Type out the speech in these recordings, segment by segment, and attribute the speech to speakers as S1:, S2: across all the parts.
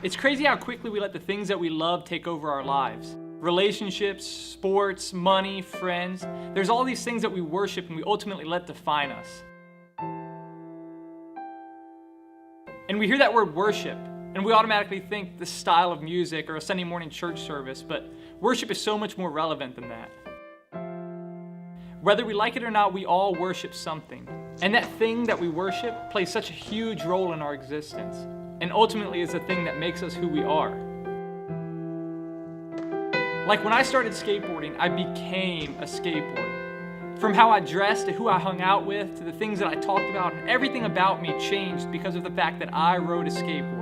S1: It's crazy how quickly we let the things that we love take over our lives. Relationships, sports, money, friends. There's all these things that we worship and we ultimately let define us. And we hear that word worship, and we automatically think the style of music or a Sunday morning church service, but worship is so much more relevant than that. Whether we like it or not, we all worship something. And that thing that we worship plays such a huge role in our existence, and ultimately is the thing that makes us who we are. Like when I started skateboarding, I became a skateboarder. From how I dressed to who I hung out with to the things that I talked about, and everything about me changed because of the fact that I rode a skateboard.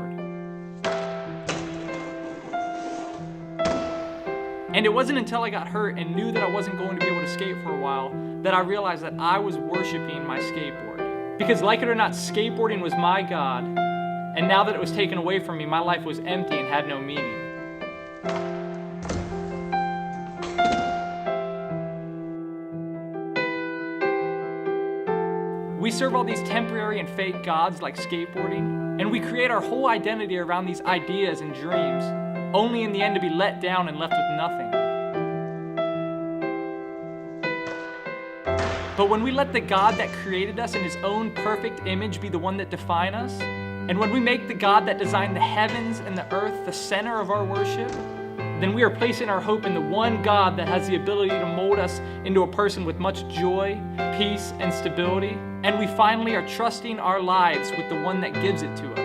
S1: And it wasn't until I got hurt and knew that I wasn't going to be able to skate for a while that I realized that I was worshiping my skateboard. Because like it or not, skateboarding was my God, and now that it was taken away from me, my life was empty and had no meaning. We serve all these temporary and fake gods like skateboarding, and we create our whole identity around these ideas and dreams, only in the end to be let down and left with nothing. But when we let the God that created us in His own perfect image be the one that defines us, and when we make the God that designed the heavens and the earth the center of our worship, then we are placing our hope in the one God that has the ability to mold us into a person with much joy, peace, and stability, and we finally are trusting our lives with the one that gives it to us.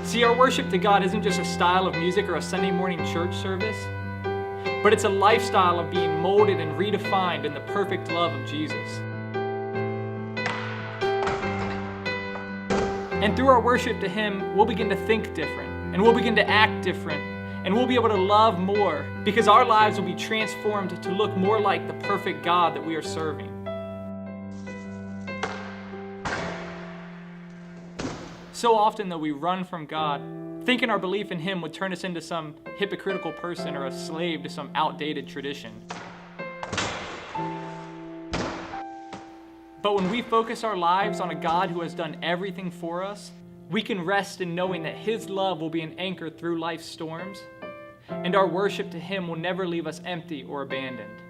S1: See, our worship to God isn't just a style of music or a Sunday morning church service, but it's a lifestyle of being molded and redefined in the perfect love of Jesus. And through our worship to Him, we'll begin to think different, and we'll begin to act different, and we'll be able to love more, because our lives will be transformed to look more like the perfect God that we are serving. So often, though, we run from God, thinking our belief in Him would turn us into some hypocritical person or a slave to some outdated tradition. But when we focus our lives on a God who has done everything for us, we can rest in knowing that His love will be an anchor through life's storms, and our worship to Him will never leave us empty or abandoned.